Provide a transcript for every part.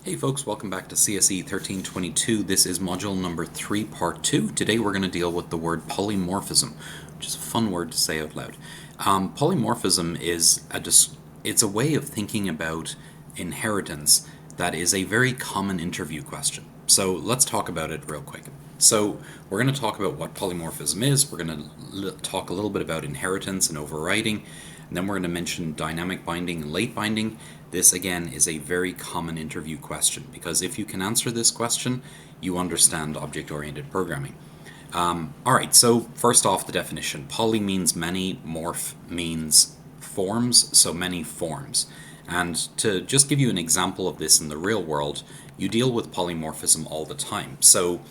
Hey folks, welcome back to CSE 1322. This is module number 3, part 2. Today we're going to deal with the word polymorphism, which is a fun word to say out loud. Polymorphism is it's a way of thinking about inheritance that is a very common interview question. So let's talk about it real quick. So we're going to talk about what polymorphism is, we're going to talk a little bit about inheritance and overriding, and then we're going to mention dynamic binding and late binding. This, again, is a very common interview question, because if you can answer this question, you understand object-oriented programming. Alright, so first off, the definition. Poly means many, morph means forms, so many forms. And to just give you an example of this in the real world, you deal with polymorphism all the time. So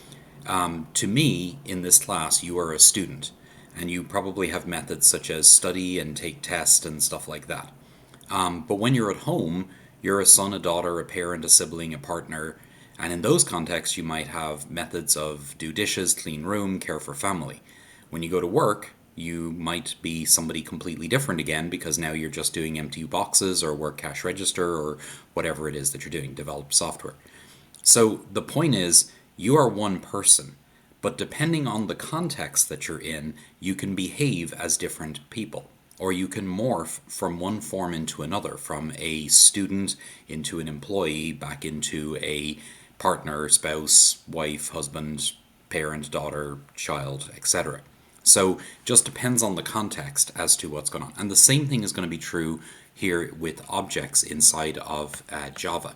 to me, in this class, you are a student, and you probably have methods such as study and take tests and stuff like that. But when you're at home, you're a son, a daughter, a parent, a sibling, a partner, and in those contexts, you might have methods of do dishes, clean room, care for family. When you go to work, you might be somebody completely different again, because now you're just doing empty boxes or work cash register or whatever it is that you're doing, develop software. So the point is, you are one person, but depending on the context that you're in, you can behave as different people. Or you can morph from one form into another, from a student into an employee, back into a partner, spouse, wife, husband, parent, daughter, child, etc. So just depends on the context as to what's going on. And the same thing is going to be true here with objects inside of Java.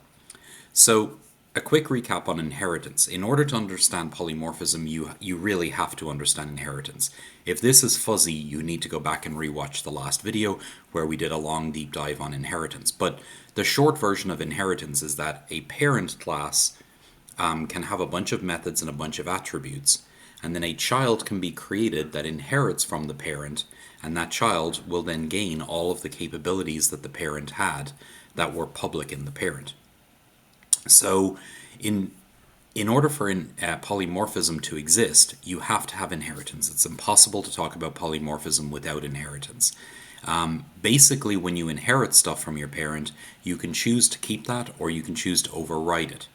So a quick recap on inheritance. In order to understand polymorphism, you really have to understand inheritance. If this is fuzzy, you need to go back and rewatch the last video where we did a long deep dive on inheritance. But the short version of inheritance is that a parent class can have a bunch of methods and a bunch of attributes, and then a child can be created that inherits from the parent, and that child will then gain all of the capabilities that the parent had that were public in the parent. So in order for polymorphism to exist, you have to have inheritance. It's impossible to talk about polymorphism without inheritance. Basically, when you inherit stuff from your parent, you can choose to keep that or you can choose to override it.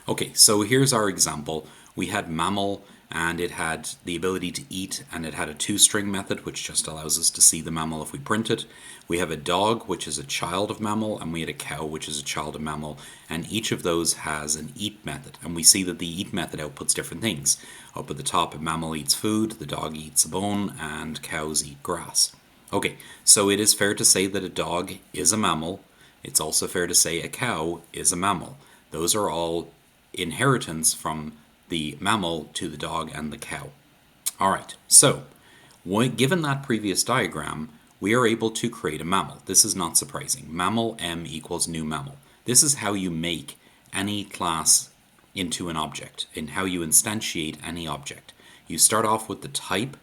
Okay, so here's our example. We had mammal, and it had the ability to eat, and it had a two-string method, which just allows us to see the mammal if we print it. We have a dog, which is a child of mammal, and we had a cow, which is a child of mammal, and each of those has an eat method, and we see that the eat method outputs different things. Up at the top, a mammal eats food, the dog eats a bone, and cows eat grass. Okay, so it is fair to say that a dog is a mammal. It's also fair to say a cow is a mammal. Those are all inheritance from the mammal to the dog and the cow. Alright, so given that previous diagram, we are able to create a mammal. This is not surprising. Mammal M equals new mammal. This is how you make any class into an object, and how you instantiate any object. You start off with the type,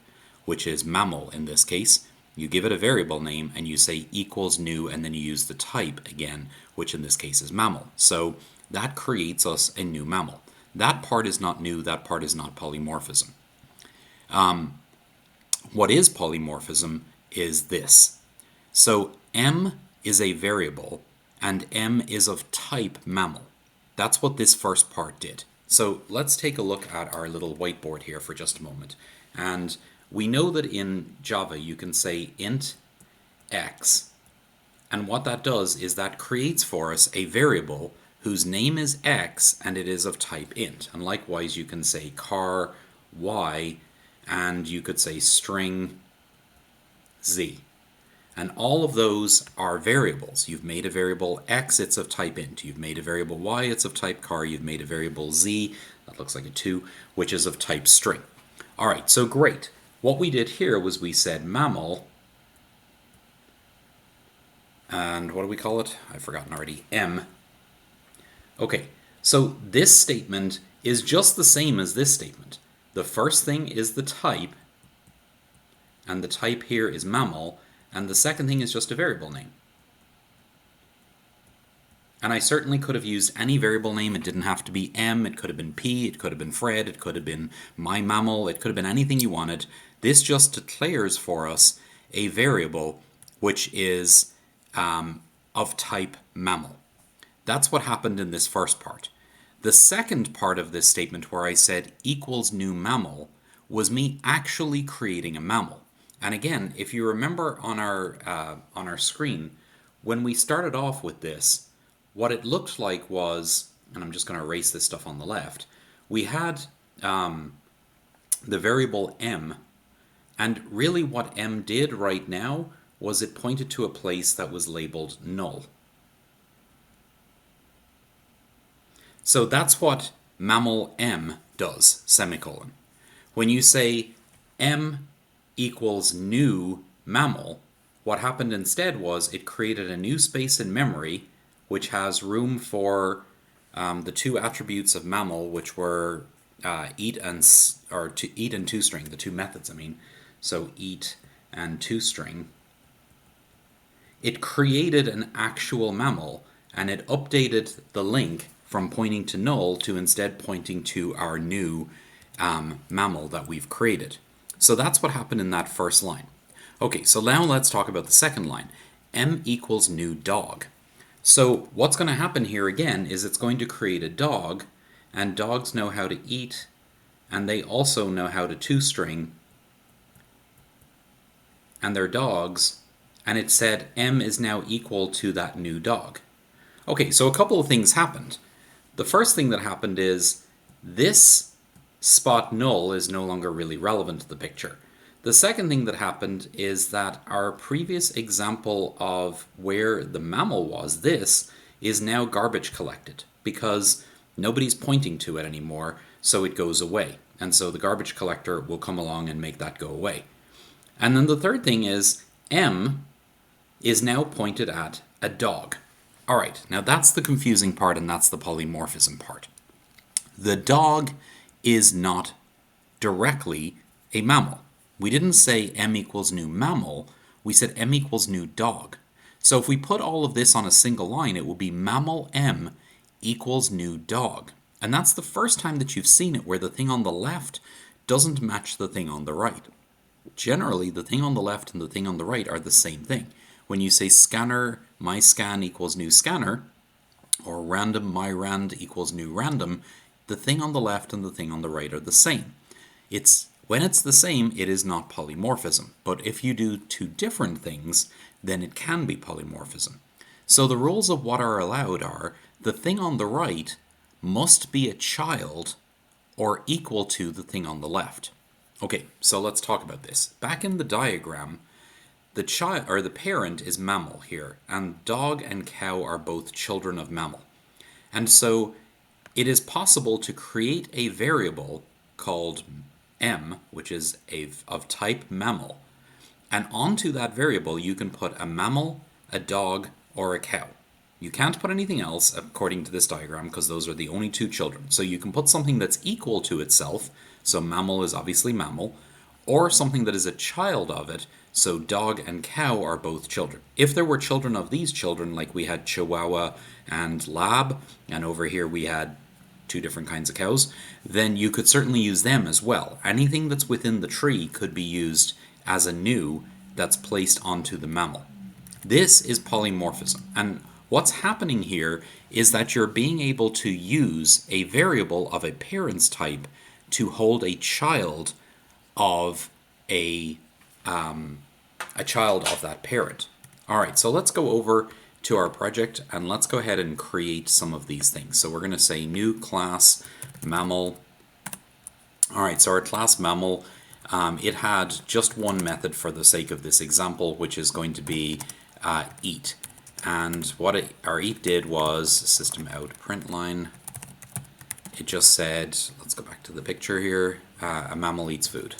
which is mammal in this case. You give it a variable name and you say equals new, and then you use the type again, which in this case is mammal. So that creates us a new mammal. That part is not new, that part is not polymorphism. What is polymorphism is this. So M is a variable, and M is of type mammal. That's what this first part did. So let's take a look at our little whiteboard here for just a moment. And we know that in Java you can say int x, and what that does is that creates for us a variable whose name is x and it is of type int. And likewise you can say car y, and you could say string z. And all of those are variables. You've made a variable x, it's of type int. You've made a variable y, it's of type car. You've made a variable z, that looks like a 2, which is of type string. Alright, so great. What we did here was we said mammal, and what do we call it? I've forgotten already. M. Okay, so this statement is just the same as this statement. The first thing is the type, and the type here is mammal, and the second thing is just a variable name. And I certainly could have used any variable name. It didn't have to be M, it could have been P, it could have been Fred, it could have been my mammal, it could have been anything you wanted. This just declares for us a variable which is of type mammal. That's what happened in this first part. The second part of this statement where I said equals new mammal was me actually creating a mammal. And again, if you remember on our screen, when we started off with this, what it looked like was, and I'm just going to erase this stuff on the left, we had the variable m, and really what m did right now was it pointed to a place that was labeled null. So that's what mammal m does, semicolon. When you say m equals new mammal, what happened instead was it created a new space in memory which has room for the two attributes of mammal, which were eat and toString, the two methods, I mean. So eat and toString. It created an actual mammal, and it updated the link from pointing to null to instead pointing to our new mammal that we've created. So that's what happened in that first line. Okay, so now let's talk about the second line. M equals new dog. So what's going to happen here again is it's going to create a dog, and dogs know how to eat, and they also know how to toString, and they're dogs, and it said M is now equal to that new dog. Okay, so a couple of things happened. The first thing that happened is this spot null is no longer really relevant to the picture. The second thing that happened is that our previous example of where the mammal was, this, is now garbage collected because nobody's pointing to it anymore, so it goes away. And so the garbage collector will come along and make that go away. And then the third thing is M is now pointed at a dog. All right, now that's the confusing part, and that's the polymorphism part. The dog is not directly a mammal. We didn't say M equals new mammal, we said M equals new dog. So if we put all of this on a single line, it will be mammal M equals new dog. And that's the first time that you've seen it where the thing on the left doesn't match the thing on the right. Generally, the thing on the left and the thing on the right are the same thing. When you say scanner, my scan equals new scanner, or random, my rand equals new random, the thing on the left and the thing on the right are the same. When it's the same, it is not polymorphism. But if you do two different things, then it can be polymorphism. So the rules of what are allowed are, the thing on the right must be a child or equal to the thing on the left. Okay, so let's talk about this. Back in the diagram, the child or the parent is mammal here, and dog and cow are both children of mammal. And so it is possible to create a variable called M, which is of type mammal, and onto that variable you can put a mammal, a dog, or a cow. You can't put anything else according to this diagram because those are the only two children. So you can put something that's equal to itself, so mammal is obviously mammal, or something that is a child of it, so dog and cow are both children. If there were children of these children, like we had Chihuahua and Lab, and over here we had two different kinds of cows, then you could certainly use them as well. Anything that's within the tree could be used as a new that's placed onto the mammal. This is polymorphism, and what's happening here is that you're being able to use a variable of a parent's type to hold a child of a child of that parent. All right, so let's go over to our project and let's go ahead and create some of these things. So we're going to say new class mammal. All right, so our class mammal, it had just one method for the sake of this example, which is going to be eat. And what our eat did was system out print line. It just said, let's go back to the picture here, a mammal eats food.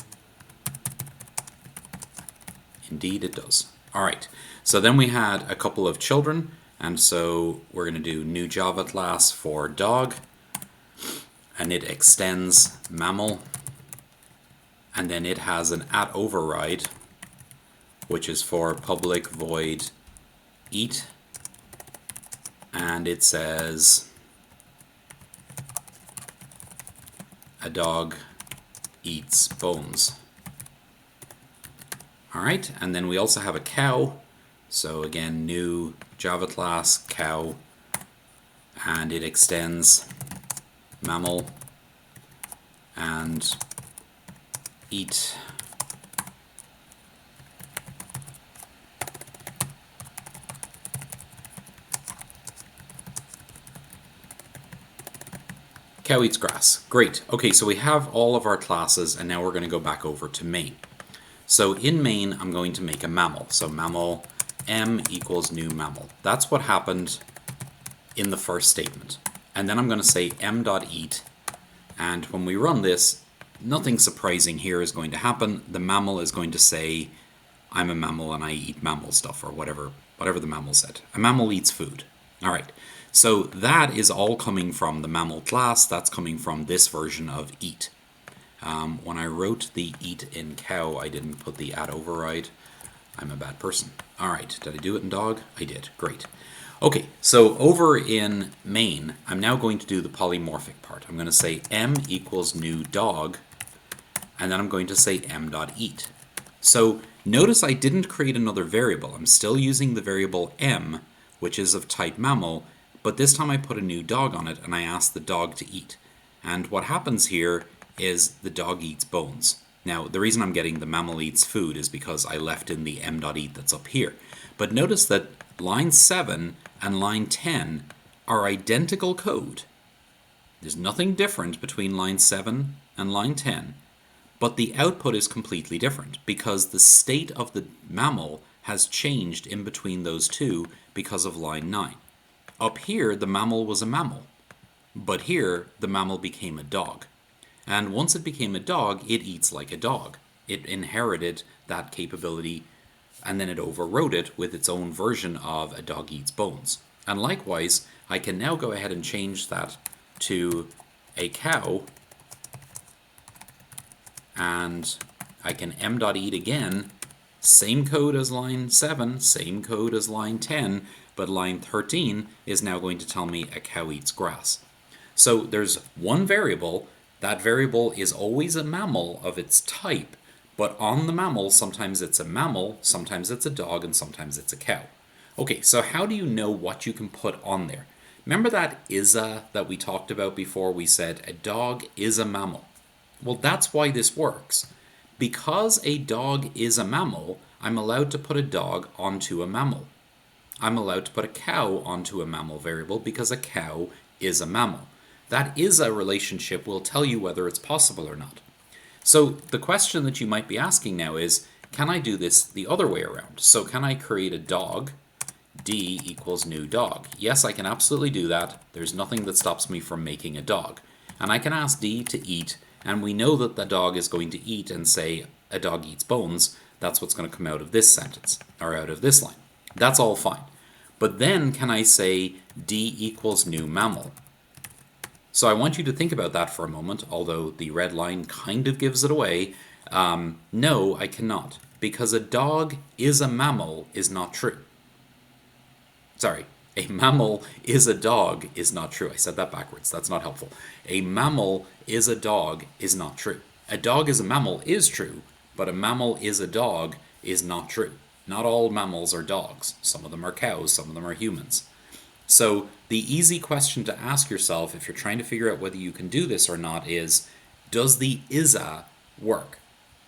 Indeed it does. All right, so then we had a couple of children, and so we're going to do new Java class for dog, and it extends mammal, and then it has an @ override, which is for public void eat, and it says a dog eats bones. All right, and then we also have a cow. So again, new Java class cow, and it extends mammal and eat cow eats grass. Great. Okay, so we have all of our classes, and now we're going to go back over to main. So in main, I'm going to make a mammal. So mammal m equals new mammal. That's what happened in the first statement. And then I'm going to say m.eat, and when we run this, nothing surprising here is going to happen. The mammal is going to say, I'm a mammal and I eat mammal stuff, or whatever the mammal said. A mammal eats food. All right. So that is all coming from the mammal class. That's coming from this version of eat. When I wrote the eat in cow, I didn't put the at override. I'm a bad person. All right, did I do it in dog? I did. Great. Okay, so over in main, I'm now going to do the polymorphic part. I'm going to say m equals new dog, and then I'm going to say m.eat. So notice I didn't create another variable. I'm still using the variable m, which is of type mammal, but this time I put a new dog on it and I asked the dog to eat. And what happens here is the dog eats bones. Now, the reason I'm getting the mammal eats food is because I left in the m.eat that's up here. But notice that line 7 and line 10 are identical code. There's nothing different between line 7 and line 10, but the output is completely different because the state of the mammal has changed in between those two because of line 9. Up here, the mammal was a mammal, but here, the mammal became a dog. And once it became a dog, it eats like a dog. It inherited that capability, and then it overrode it with its own version of a dog eats bones. And likewise, I can now go ahead and change that to a cow, and I can m.eat again, same code as line 7, same code as line 10, but line 13 is now going to tell me a cow eats grass. So there's one variable. That variable is always a mammal of its type, but on the mammal, sometimes it's a mammal, sometimes it's a dog, and sometimes it's a cow. Okay, so how do you know what you can put on there? Remember that is-a that we talked about before? We said a dog is a mammal. Well, that's why this works. Because a dog is a mammal, I'm allowed to put a dog onto a mammal. I'm allowed to put a cow onto a mammal variable because a cow is a mammal. That is-a relationship will tell you whether it's possible or not. So the question that you might be asking now is, can I do this the other way around? So can I create a dog, d equals new dog? Yes, I can absolutely do that. There's nothing that stops me from making a dog. And I can ask d to eat, and we know that the dog is going to eat and say a dog eats bones. That's what's going to come out of this sentence, or out of this line. That's all fine. But then can I say d equals new mammal? So I want you to think about that for a moment, although the red line kind of gives it away. No, I cannot, because a dog is a mammal is not true. Sorry, a mammal is a dog is not true. I said that backwards. That's not helpful. A mammal is a dog is not true. A dog is a mammal is true, but a mammal is a dog is not true. Not all mammals are dogs. Some of them are cows, some of them are humans. So the easy question to ask yourself if you're trying to figure out whether you can do this or not is, does the is-a work?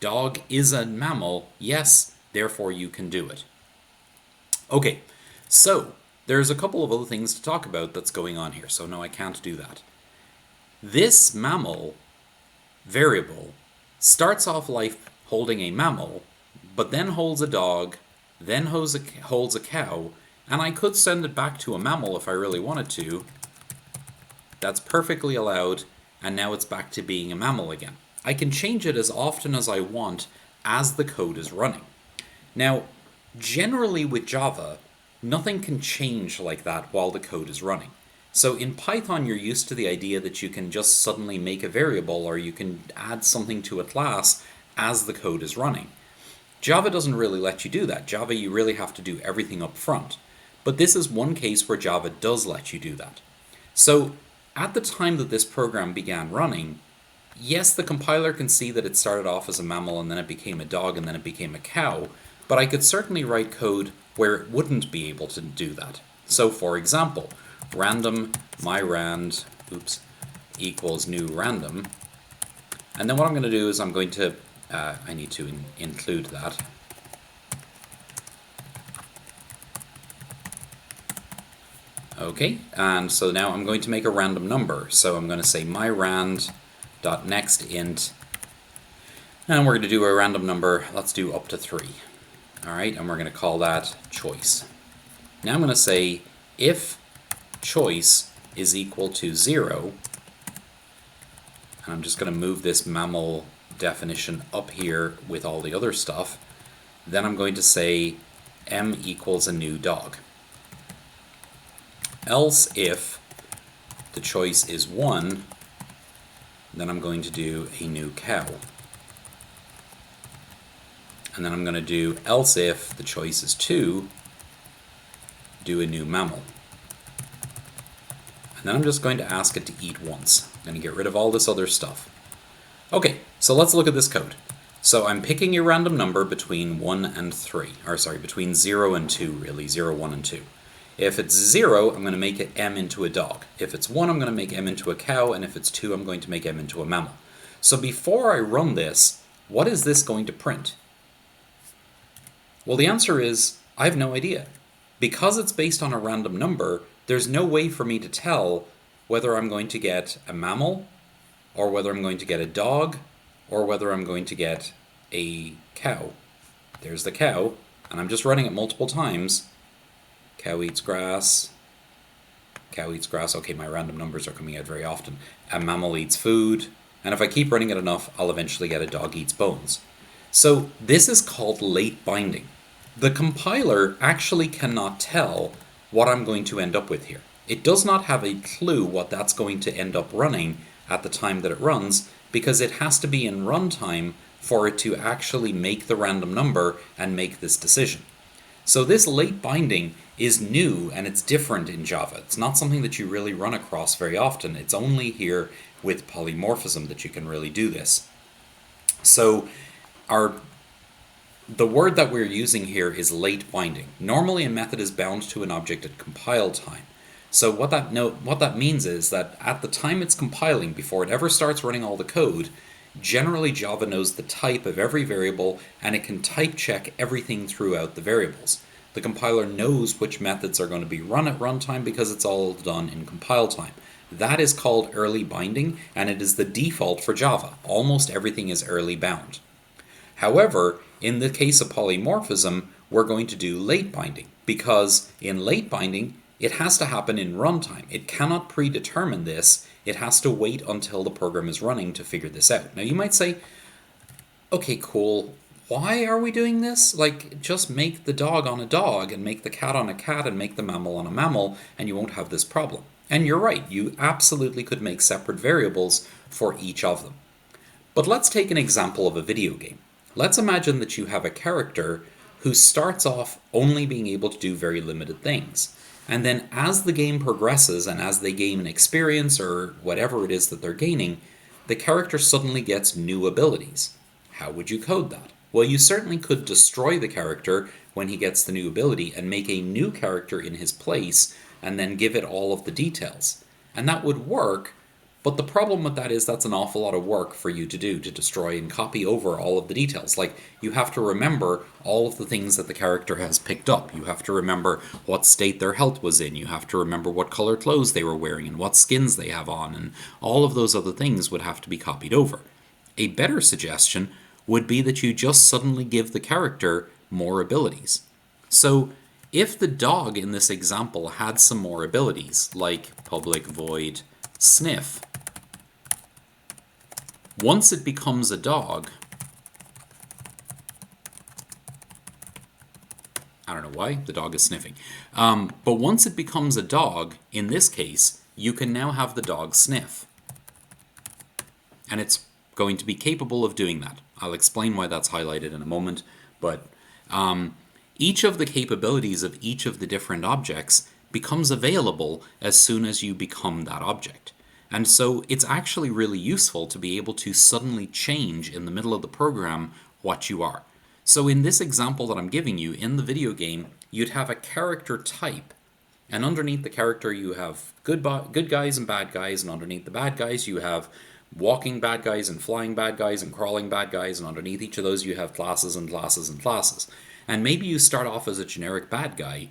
Dog is a mammal, yes, therefore you can do it. Okay, so there's a couple of other things to talk about that's going on here, so no, I can't do that. This mammal variable starts off life holding a mammal, but then holds a dog, then holds a cow, and I could send it back to a mammal if I really wanted to. That's perfectly allowed, and now it's back to being a mammal again. I can change it as often as I want as the code is running. Now, generally with Java, nothing can change like that while the code is running. So in Python, you're used to the idea that you can just suddenly make a variable or you can add something to a class as the code is running. Java doesn't really let you do that. Java, you really have to do everything up front. But this is one case where Java does let you do that. So at the time that this program began running, yes, the compiler can see that it started off as a mammal and then it became a dog and then it became a cow, but I could certainly write code where it wouldn't be able to do that. So for example, random myrand, equals new random. And then what I'm going to do is I'm going to, I need to include that. Okay, and so now I'm going to make a random number. So I'm going to say myrand.nextInt, and we're going to do a random number. Let's do up to 3. All right, and we're going to call that choice. Now I'm going to say if choice is equal to 0, and I'm just going to move this mammal definition up here with all the other stuff, then I'm going to say m equals a new dog. Else if the choice is 1, then I'm going to do a new cow. And then I'm going to do else if the choice is 2, do a new mammal. And then I'm just going to ask it to eat once. I'm going to get rid of all this other stuff. Okay, so let's look at this code. So I'm picking a random number between 1 and 3, or sorry, between 0 and 2, really, 0, 1, and 2. If it's 0, I'm going to make it m into a dog. If it's 1, I'm going to make m into a cow, and if it's 2, I'm going to make m into a mammal. So before I run this, what is this going to print? Well, the answer is, I have no idea. Because it's based on a random number, there's no way for me to tell whether I'm going to get a mammal, or whether I'm going to get a dog, or whether I'm going to get a cow. There's the cow, and I'm just running it multiple times. Cow eats grass. Cow eats grass. Okay, my random numbers are coming out very often. A mammal eats food. And if I keep running it enough, I'll eventually get a dog eats bones. So this is called late binding. The compiler actually cannot tell what I'm going to end up with here. It does not have a clue what that's going to end up running at the time that it runs, because it has to be in runtime for it to actually make the random number and make this decision. So this late binding is new and it's different in Java. It's not something that you really run across very often. It's only here with polymorphism that you can really do this. So the word that we're using here is late binding. Normally a method is bound to an object at compile time. So what that means is that at the time it's compiling, before it ever starts running all the code, generally Java knows the type of every variable and it can type check everything throughout the variables. The compiler knows which methods are going to be run at runtime because it's all done in compile time. That is called early binding, and it is the default for Java. Almost everything is early bound. However, in the case of polymorphism, we're going to do late binding, because in late binding, it has to happen in runtime. It cannot predetermine this. It has to wait until the program is running to figure this out. Now you might say, okay, cool. Why are we doing this? Like, just make the dog on a dog and make the cat on a cat and make the mammal on a mammal and you won't have this problem. And you're right, you absolutely could make separate variables for each of them. But let's take an example of a video game. Let's imagine that you have a character who starts off only being able to do very limited things. And then as the game progresses and as they gain an experience or whatever it is that they're gaining, the character suddenly gets new abilities. How would you code that? Well, you certainly could destroy the character when he gets the new ability and make a new character in his place and then give it all of the details. And that would work, but the problem with that is that's an awful lot of work for you to do, to destroy and copy over all of the details. Like, you have to remember all of the things that the character has picked up. You have to remember what state their health was in. You have to remember what color clothes they were wearing and what skins they have on, and all of those other things would have to be copied over. A better suggestion would be that you just suddenly give the character more abilities. So if the dog in this example had some more abilities, like public void sniff, once it becomes a dog, I don't know why, the dog is sniffing, but once it becomes a dog, in this case, you can now have the dog sniff. And it's going to be capable of doing that. I'll explain why that's highlighted in a moment, but each of the capabilities of each of the different objects becomes available as soon as you become that object. And so it's actually really useful to be able to suddenly change in the middle of the program what you are. So in this example that I'm giving you, in the video game, you'd have a character type, And underneath the character, you have good guys and bad guys, and underneath the bad guys, you have walking bad guys and flying bad guys and crawling bad guys, and underneath each of those, you have classes and classes and classes. And maybe you start off as a generic bad guy,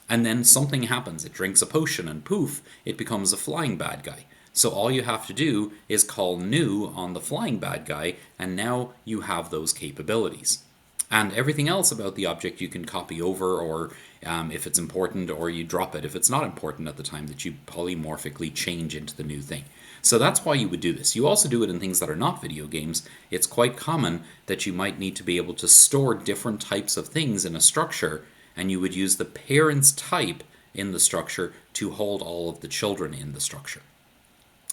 and then something happens. It drinks a potion, and poof, it becomes a flying bad guy. So all you have to do is call new on the flying bad guy, and now you have those capabilities. And everything else about the object you can copy over, or if it's important, or you drop it if it's not important at the time that you polymorphically change into the new thing. So that's why you would do this. You also do it in things that are not video games. It's quite common that you might need to be able to store different types of things in a structure, and you would use the parent's type in the structure to hold all of the children in the structure.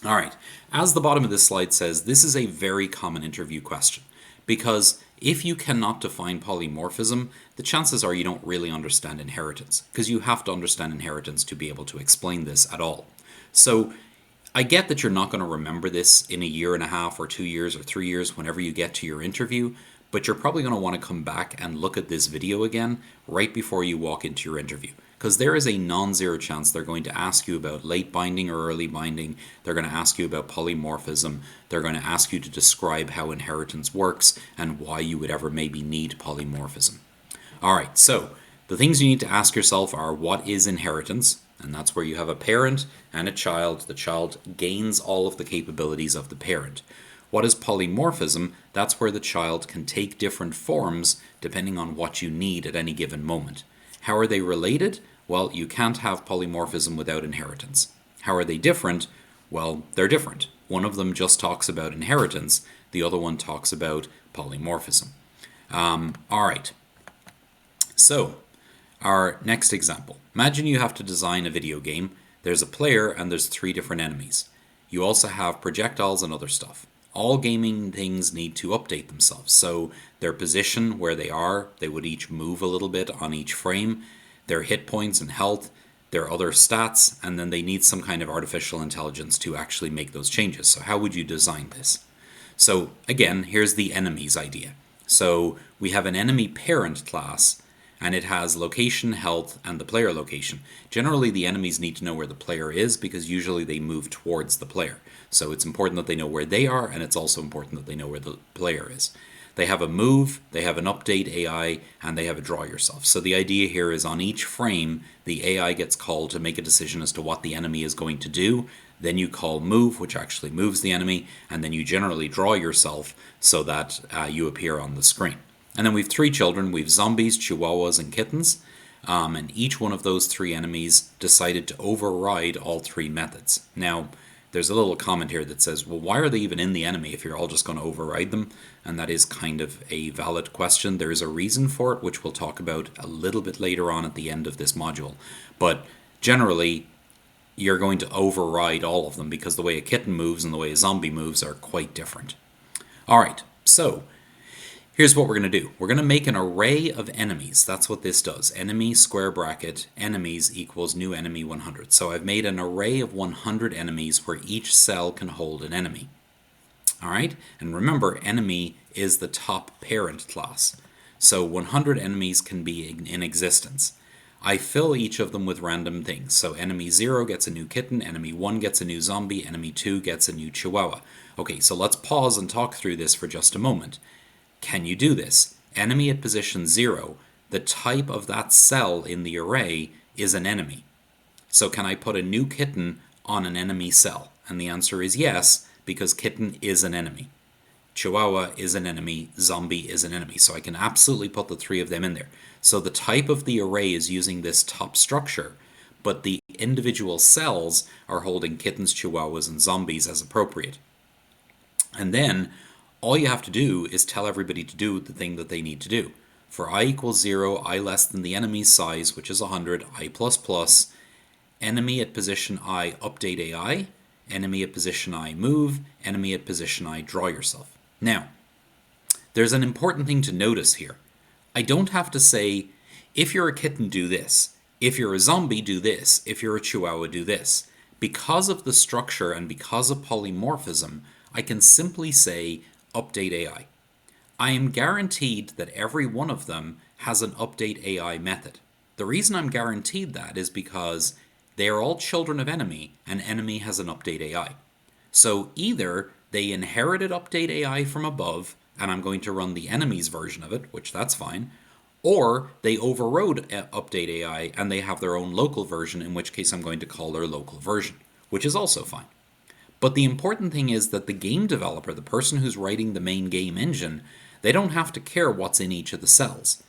All right, as the bottom of this slide says, this is a very common interview question, because if you cannot define polymorphism, the chances are you don't really understand inheritance, because you have to understand inheritance to be able to explain this at all. So I get that you're not going to remember this in a year and a half or 2 years or 3 years whenever you get to your interview, but you're probably going to want to come back and look at this video again right before you walk into your interview, because there is a non-zero chance they're going to ask you about late binding or early binding. They're going to ask you about polymorphism. They're going to ask you to describe how inheritance works and why you would ever maybe need polymorphism. All right, so the things you need to ask yourself are, what is inheritance? And that's where you have a parent and a child. The child gains all of the capabilities of the parent. What is polymorphism? That's where the child can take different forms depending on what you need at any given moment. How are they related? Well, you can't have polymorphism without inheritance. How are they different? Well, they're different. One of them just talks about inheritance. The other one talks about polymorphism. All right. So, our next example. Imagine you have to design a video game. There's a player and there's 3 different enemies. You also have projectiles and other stuff. All gaming things need to update themselves. So their position, where they are, they would each move a little bit on each frame, their hit points and health, their other stats, and then they need some kind of artificial intelligence to actually make those changes. So how would you design this? So again, here's the enemies idea. So we have an enemy parent class, and it has location, health, and the player location. Generally, the enemies need to know where the player is, because usually they move towards the player. So it's important that they know where they are, and it's also important that they know where the player is. They have a move, they have an update AI, and they have a draw yourself. So the idea here is on each frame, the AI gets called to make a decision as to what the enemy is going to do. Then you call move, which actually moves the enemy, and then you generally draw yourself so that you appear on the screen. And then we have 3 children. We have zombies, chihuahuas, and kittens. And each one of those 3 enemies decided to override all 3 methods. Now, there's a little comment here that says, well, why are they even in the enemy if you're all just going to override them? And that is kind of a valid question. There is a reason for it, which we'll talk about a little bit later on at the end of this module. But generally, you're going to override all of them, because the way a kitten moves and the way a zombie moves are quite different. All right, so here's what we're going to do. We're going to make an array of enemies. That's what this does. Enemy square bracket enemies equals new enemy 100. So I've made an array of 100 enemies where each cell can hold an enemy. All right? And remember, enemy is the top parent class. So 100 enemies can be in existence. I fill each of them with random things. So enemy 0 gets a new kitten, enemy 1 gets a new zombie, enemy 2 gets a new chihuahua. Okay, so let's pause and talk through this for just a moment. Can you do this? Enemy at position 0, the type of that cell in the array is an enemy. So can I put a new kitten on an enemy cell? And the answer is yes, because kitten is an enemy. Chihuahua is an enemy, zombie is an enemy. So I can absolutely put the 3 of them in there. So the type of the array is using this top structure, but the individual cells are holding kittens, chihuahuas, and zombies as appropriate. And then all you have to do is tell everybody to do the thing that they need to do. For I equals 0, I less than the enemy's size, which is 100, I plus plus, enemy at position I update AI, enemy at position I move, enemy at position I draw yourself. Now, there's an important thing to notice here. I don't have to say, if you're a kitten, do this. If you're a zombie, do this. If you're a chihuahua, do this. Because of the structure and because of polymorphism, I can simply say, update AI. I am guaranteed that every one of them has an update AI method. The reason I'm guaranteed that is because They are all children of enemy, and enemy has an update AI. So either they inherited update AI from above, and I'm going to run the enemy's version of it, which that's fine, or they overrode update AI and they have their own local version, in which case I'm going to call their local version, which is also fine. But the important thing is that the game developer, the person who's writing the main game engine, they don't have to care what's in each of the cells.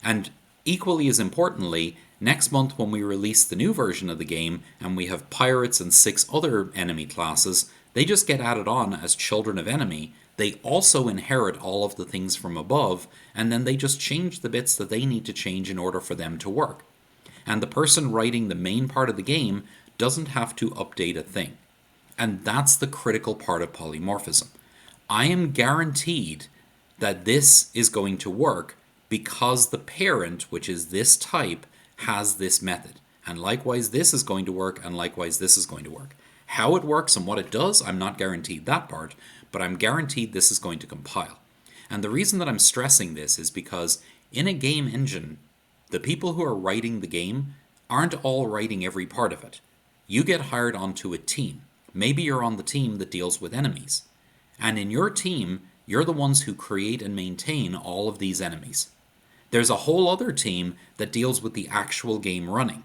And equally as importantly, next month when we release the new version of the game and we have pirates and 6 other enemy classes, they just get added on as children of enemy. They also inherit all of the things from above, and then they just change the bits that they need to change in order for them to work. And the person writing the main part of the game doesn't have to update a thing. And that's the critical part of polymorphism. I am guaranteed that this is going to work because the parent, which is this type, has this method. And likewise, this is going to work, and likewise, this is going to work. How it works and what it does, I'm not guaranteed that part, but I'm guaranteed this is going to compile. And the reason that I'm stressing this is because in a game engine, the people who are writing the game aren't all writing every part of it. You get hired onto a team. Maybe you're on the team that deals with enemies. And in your team, you're the ones who create and maintain all of these enemies. There's a whole other team that deals with the actual game running.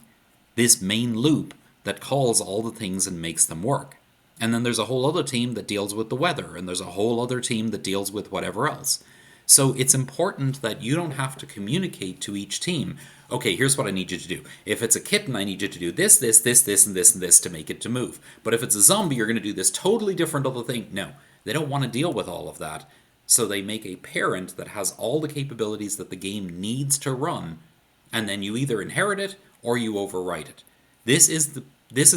This main loop that calls all the things and makes them work. And then there's a whole other team that deals with the weather, and there's a whole other team that deals with whatever else. So it's important that you don't have to communicate to each team, okay, here's what I need you to do. If it's a kitten, I need you to do this, this, this, this, and this, and this to make it to move. But if it's a zombie, you're going to do this totally different other thing. No, they don't want to deal with all of that. So they make a parent that has all the capabilities that the game needs to run, and then you either inherit it or you overwrite it. This is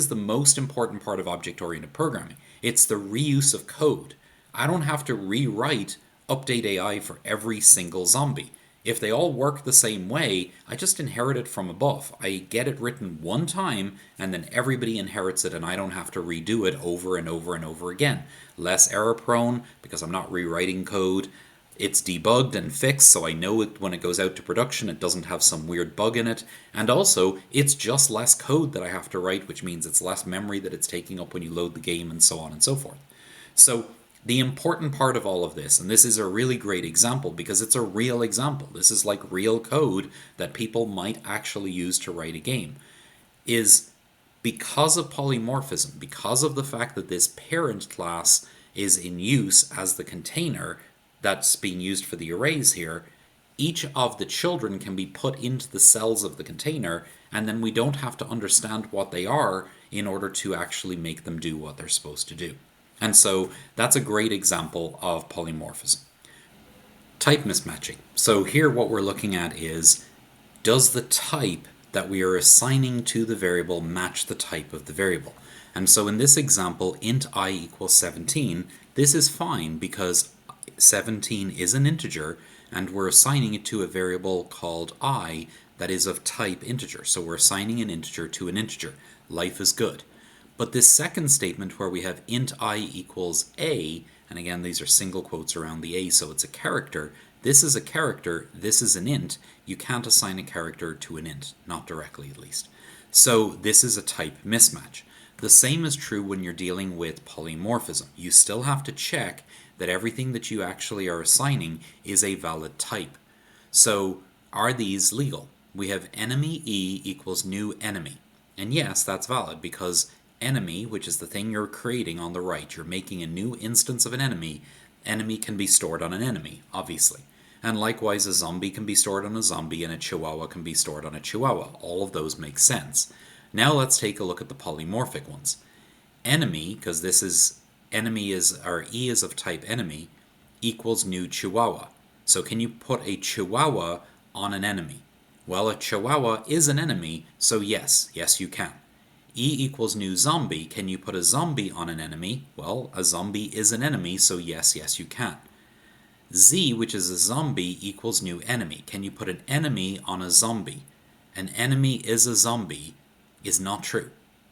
the most important part of object-oriented programming. It's the reuse of code. I don't have to rewrite update AI for every single zombie. If they all work the same way, I just inherit it from above. I get it written one time, and then everybody inherits it, and I don't have to redo it over and over and over again. Less error-prone, because I'm not rewriting code. It's debugged and fixed, so I know it when it goes out to production, it doesn't have some weird bug in it. And also, it's just less code that I have to write, which means it's less memory that it's taking up when you load the game, and so on and so forth. So, the important part of all of this, and this is a really great example because it's a real example, this is like real code that people might actually use to write a game, is because of polymorphism, because of the fact that this parent class is in use as the container that's being used for the arrays here, each of the children can be put into the cells of the container, and then we don't have to understand what they are in order to actually make them do what they're supposed to do. And so that's a great example of polymorphism. Type mismatching. So here what we're looking at is, does the type that we are assigning to the variable match the type of the variable? And so in this example, int I equals 17, this is fine because 17 is an integer and we're assigning it to a variable called I that is of type integer. So we're assigning an integer to an integer. Life is good. But this second statement where we have int I equals a, and again these are single quotes around the a, so it's a character. This is a character, this is an int. You can't assign a character to an int, not directly at least. So this is a type mismatch. The same is true when you're dealing with polymorphism. You still have to check that everything that you actually are assigning is a valid type. So are these legal? We have enemy E equals new enemy. And yes, that's valid because enemy, which is the thing you're creating on the right, you're making a new instance of an enemy. Enemy can be stored on an enemy, obviously. And likewise, a zombie can be stored on a zombie and a chihuahua can be stored on a chihuahua. All of those make sense. Now let's take a look at the polymorphic ones. Enemy, because this is enemy is, or E is of type enemy, equals new chihuahua. So can you put a chihuahua on an enemy? Well, a chihuahua is an enemy, so yes you can. E equals new zombie. Can you put a zombie on an enemy? Well, a zombie is an enemy, so yes you can. Z, which is a zombie, equals new enemy. Can you put an enemy on a zombie? An enemy is a zombie is not true,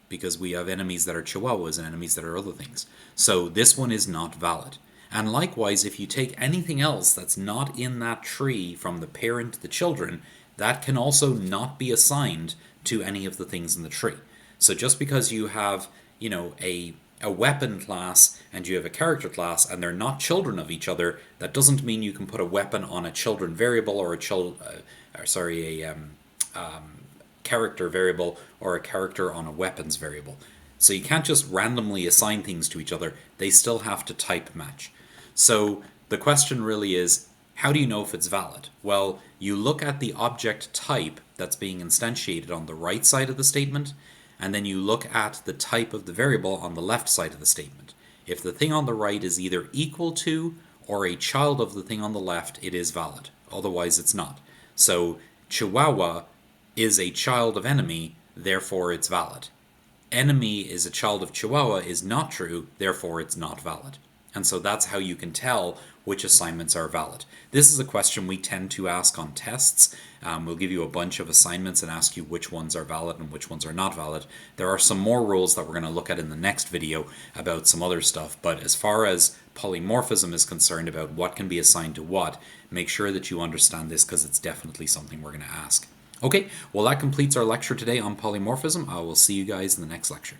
because we have enemies that are chihuahuas and enemies that are other things. So this one is not valid. And likewise, if you take anything else that's not in that tree from the parent to the children, that can also not be assigned to any of the things in the tree. So just because you have, a weapon class and you have a character class and they're not children of each other, that doesn't mean you can put a weapon on a children variable or character variable or a character on a weapons variable. So you can't just randomly assign things to each other. They still have to type match. So the question really is, how do you know if it's valid? Well, you look at the object type that's being instantiated on the right side of the statement, and then you look at the type of the variable on the left side of the statement. If the thing on the right is either equal to or a child of the thing on the left, it is valid. Otherwise, it's not. So Chihuahua is a child of enemy, therefore it's valid. Enemy is a child of Chihuahua is not true, therefore it's not valid. And so that's how you can tell which assignments are valid. This is a question we tend to ask on tests. We'll give you a bunch of assignments and ask you which ones are valid and which ones are not valid. There are some more rules that we're going to look at in the next video about some other stuff, but as far as polymorphism is concerned about what can be assigned to what, make sure that you understand this because it's definitely something we're going to ask. Okay, well that completes our lecture today on polymorphism. I will see you guys in the next lecture.